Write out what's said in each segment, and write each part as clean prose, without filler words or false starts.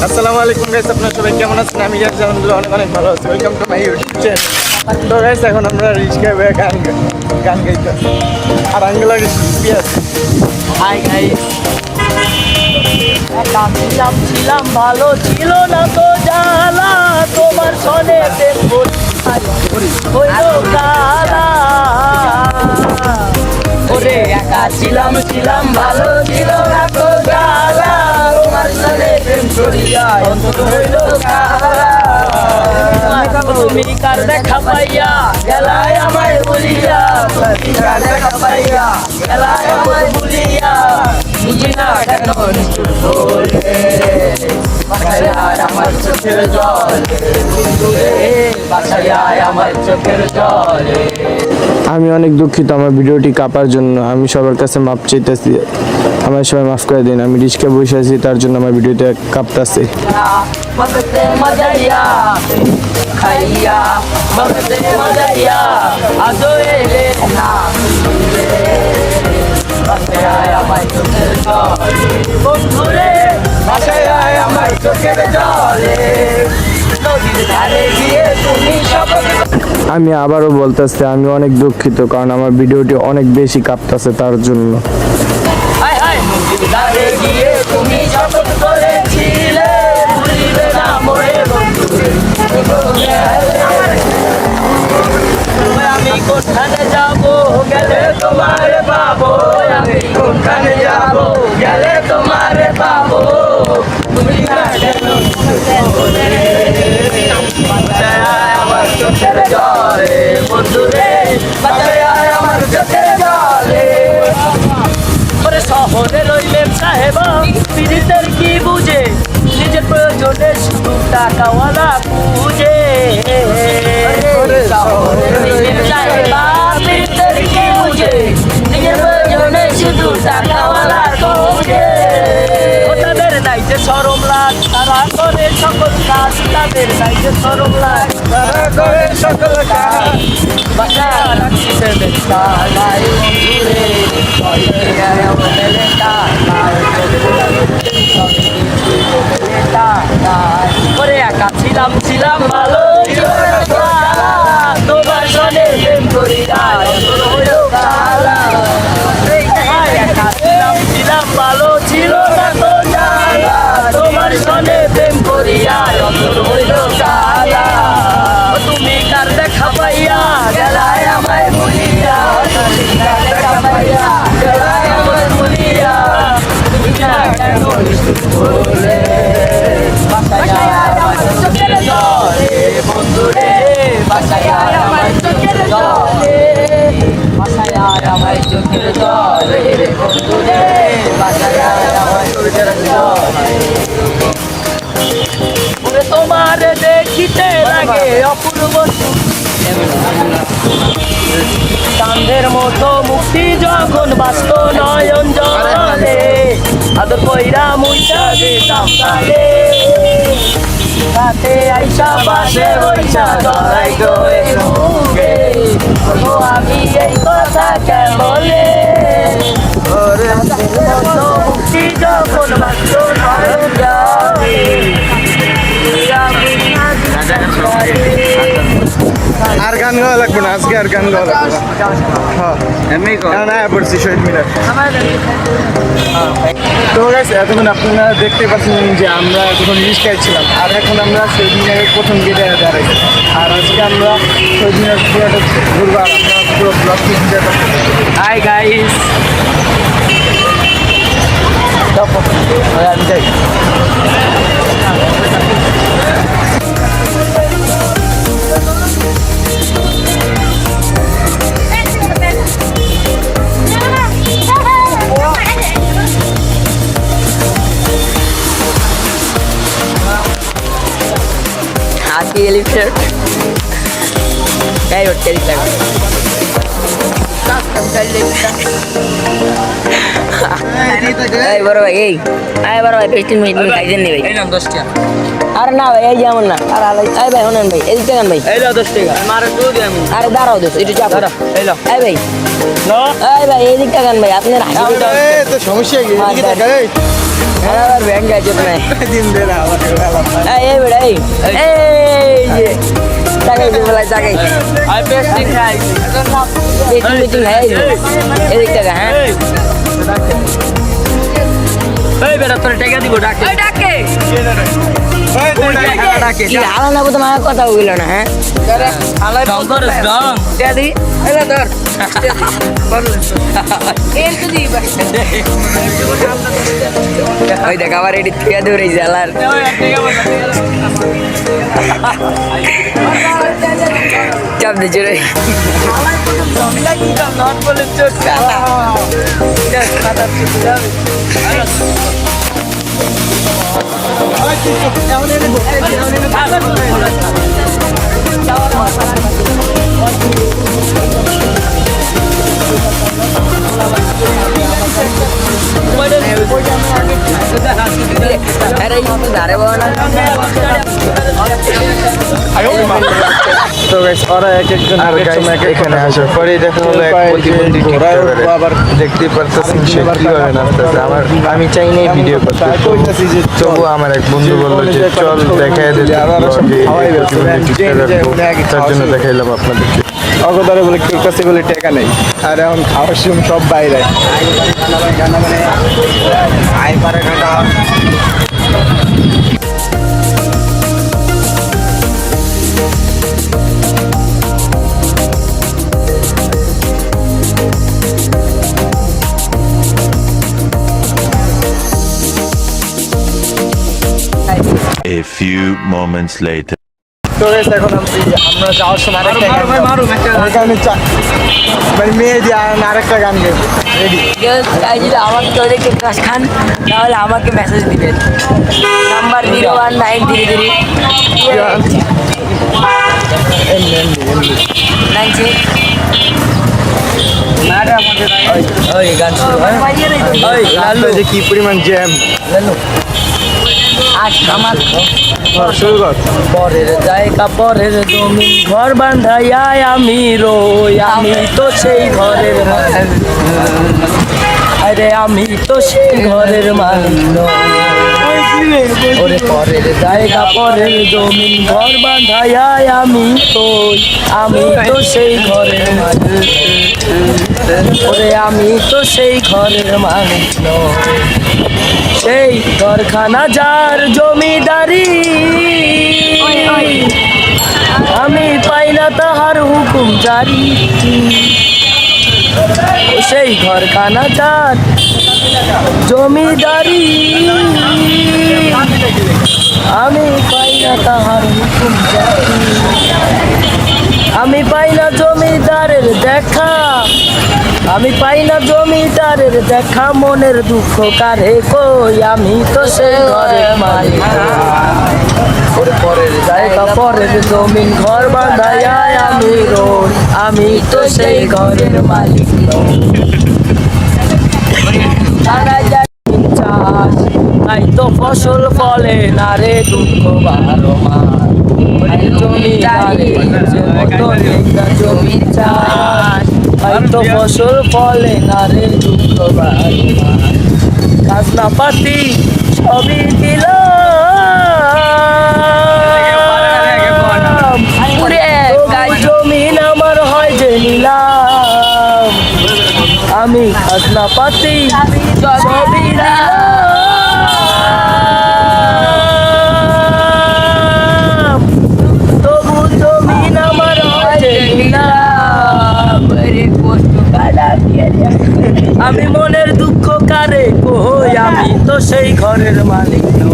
আসসালামু আলাইকুম গাইস, আপনারা সবাই কেমন আছেন? আমি আলহামদুলিল্লাহ অনেক অনেক ভালো আছি। Welcome to my YouTube channel. তো গাইস, এখন আমরা রিস্কায় বয়ে গান গাইতেছি আর আঙ্গুল লাগে শিল্পী আছে। হাই গাইস, ছিলাম ভালো ছিল না তো জ্বালা, তোমার সনে হইল কালা। ওরে একা ছিলাম ভালো ছিল না তো জ্বালা, তোমার সনে প্রেম করিয়া অন্তত হইল কালা। তুমি কার দেখা পাইয়া গেলায় আমায় বলিয়া, কার দেখা পাইয়া গেলায় আমায় বলিয়া, বুঝি না কেন নিষ্ঠুর বলে বাসায় আয় আমার চোখের জলে, বাসায় আয় আমার চোখের জলে। আমি অনেক দুঃখিত আমার ভিডিওটি কাপার জন্য। আমি সবার কাছে মাপ চাইতেছি, আমার সবাই মাফ করে দিন। আমি রিস্কে বসে আছি, তার জন্য আমার ভিডিওতে কাঁপতেছে। মগতে মজাইয়া খাইয়া, মগতে মজাইয়া আজো এলে না, বাসায় আয় আমার চোখের জলে, বন্ধুরে বাসায় আয় আমার চোখের জলে, নদীর ধারে গিয়ে তুমি সব। আমি আবারও বলতেছি, আমি অনেক দুঃখিত, কারণ আমার ভিডিওটি অনেক বেশি কাঁপতেছে, তার জন্য। নদীর ধারে গিয়ে তুমি শপথ করেছিলে, ভুলিবে না মোরে বন্ধুরে। আমি কোনখানে যাবো গেলে তোমার পাবো, আমি কোনখানে যাবো গেলে তোমার পাবো, তুমি না কেন বাসায় আয় আমার চোখের জলে, বন্ধুরে বাসায় আয় আমার চোখের জলে। শহরে রইলেন সাহেব পীড়িতের কি বুঝে, নিজের প্রয়োজনে শুধু টাকাওয়ালা বুঝে। শহরে রইলেন সাহেব পীড়িতের কি বুঝে, নিজের প্রয়োজনে শুধু টাকাওয়ালা বুঝে। তাদের নাই যে শরম লাগ, তারা করে সকল কাজ, তাদের নাই যে শরম লাগ, তারা করে সকল কাজ। বাসা রাখছি সে বেটা নাই বন্ধুরে, ওরে একা ছিলাম ভালো তোমার সনে প্রেম করিয়া অন্তর হইল কালা। একা ছিলাম ভালো ছিল না তো জ্বালা, তোমার সনে প্রেম করিয়া অন্তর হইল কালা। তুমি কার দেখা পাইয়া গেলায় আমায় ভুলিয়া, কার দেখা পাইয়া গেলায় আমায় ভুলিয়া, তুমি না কেন নিষ্ঠুর বলে বাসায় আয় আমার চোখের জলে, বন্ধুরে বাসায় আয় আমার চোখের জলে, বাসায় আয় আমার চোখের জলে, বন্ধুরে বাসায় আয় আমার চোখের জলে। তোমার দেখিতে লাগে অপূর্ব চাঁদের মতো মুক্তি যখন বাস্ত নয়ন জলে, আদর কইরা মুইটা দিতাম তালে, রাতে আইসা পাশে বইসা ধরাই দোয়ে মুখে, আমি এই কথা কেমনে মুক্তি যখন বাস্ত নয়ন জলে। আর গান গাওয়া লাগবে না আজকে, আর গান গাওয়া লাগবে না, পড়ছি শহীদ মিনার। তো গাইস, এতক্ষণ আপনারা দেখতে পাচ্ছেন যে আমরা তখন রিস্কায় ছিলাম, আর এখন আমরা শহীদ মিনারের প্রথম গেটে দাঁড়াইছি। আর আজকে আমরা শহীদ মিনার পুরোটা ঘুরবো, আর আপনারা পুরো ব্লগ দেখতে পাচ্ছেন। হাই গাইস, আমি যাই। Happy elephant. এই হচ্ছে দিক লাগবে এই বড় ভাই এই বড় ভাই 15 মিনিট খাইছেন নি ভাই এই নাম 10 টাকা আরে না ভাই এই যেমন না আর এই ভাই শুনেন ভাই এদিক থেকে ভাই এই লাও 10 টাকা মারে তো দি আমি আরে দাঁড়াও দোষ একটু চাপ দাঁড়া এই লাও এই ভাই নো এই ভাই এদিক থেকে ভাই আপনার হাসি তো সমস্যা কি এদিকে তাকা এই আর ব্যাংক আছে না দিন দে না আমার এই বেড়া এই যে তাকাই বলাই তাকাই আই পেস্টিং খাই মিটিং মিটিং হ্যাঁ এদিক থেকে হ্যাঁ এই বেটা তোর টাকা দিব ডাকে ওই ডাকে ডাকে কি হালা না তো মায়ের কথা বললো না হ্যাঁ আলাই ডং করস ডং দাদি এলা ধর ওই দেখ আবার এটি থেকে দূরে জ্বালার চাপ দিচ্ছে রে নট বলে চোখ আরে ধারে বাবা না তো গাইস ওরা এক একজন আর guys, এখানে আসার পরে দেখা হলো এক প্রতিবন্ধী টিকটকারে। দেখতে পারতেছেন সে কিভাবে নাচতেছে। আমি চাই না ভিডিও করতে, তবু আমার এক বন্ধু বললো যে চল দেখাই দিতে তার জন্য দেখাইলাম আপনাদেরকে। অগদারে বলে কেউ কাছে বলে টেকা নেই আর এখন খাওয়ার সময় সব বাইরে A few moments later. তো guys, এখন আমরা যাওয়ার সময় আরেকটা গান মারো এখানে মানে মেয়ে দিয়ে আরেকটা গান গেছে রেডি যদি আমার কেউ দেখে ক্রাশ খান তাহলে আমাকে মেসেজ দিবেন নাম্বার 01933 ওই গান শুরু ওই লালু যে কি পরিমাণ জ্যাম আজ আমার শুরু কর পরের জায়গা পরের জমি ঘর বাঁধাইয়া আমি রই আমি তো সেই ঘরের মালিক আরে আমি তো সেই ঘরের মালিক ওরে পরের জায়গা পরের জমি ঘর বাঁধাইয়া আমি তো সেই ঘরের মালিক ওরে আমি তো সেই ঘরের মালিক নই সেই ঘরখানা যার জমিদারি আমি পাই না তাহার হুকুম জারি সেই ঘরখানা যার জমিদারি আমি পাই না তাহার হুকুম জারি আমি পাই না জমিদারের দেখা আমি পাই না জমিদারের দেখা মনের দুঃখ কারে কই আমি তো সেই ঘরের মালিক ওরে পরের জায়গা পরের জমিন ঘর বাঁধাইয়া আমি রই আমি তো সেই ঘরের মালিক চাষ তাই তো ফসল ফলে না রে দুঃখ বারো মাস জমি চাষ তাই তো ফসল ফলে না রে দুঃখ বারো মাস খাজনা পাতি সবই দিলাম জমিন আমার হয় যে নিলাম আমি খাজনা পাতি সবই দিলাম তবু জমিন আমার হয় যে নিলাম আমি মনের দুঃখ কারে কই আমি তো সেই ঘরের মালিক নই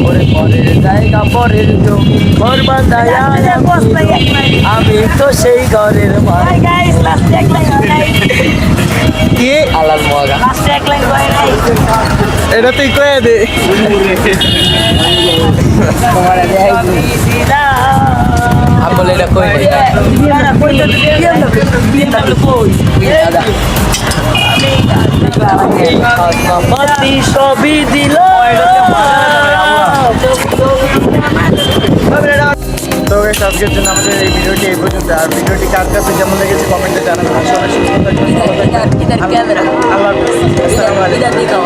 ওরে পরের জায়গা পরের জমি ঘর বাঁধাইয়া আমি তো সেই ঘরের মালিক কি আলাল মগা এটা তুই কয়ে দে তোমার আমি বলে এটা কই পাতি সবই দিল তো গাইস আজকের জন্য আমাদের এই ভিডিওটি এই পর্যন্ত। আর ভিডিওটি কার কাছে কেমন লেগেছে কমেন্টে জানাবেন। সবাই সুস্থ থাকবেন, ভালো থাকবেন। আল্লাহ হাফেজ। আসসালামু আলাইকুম।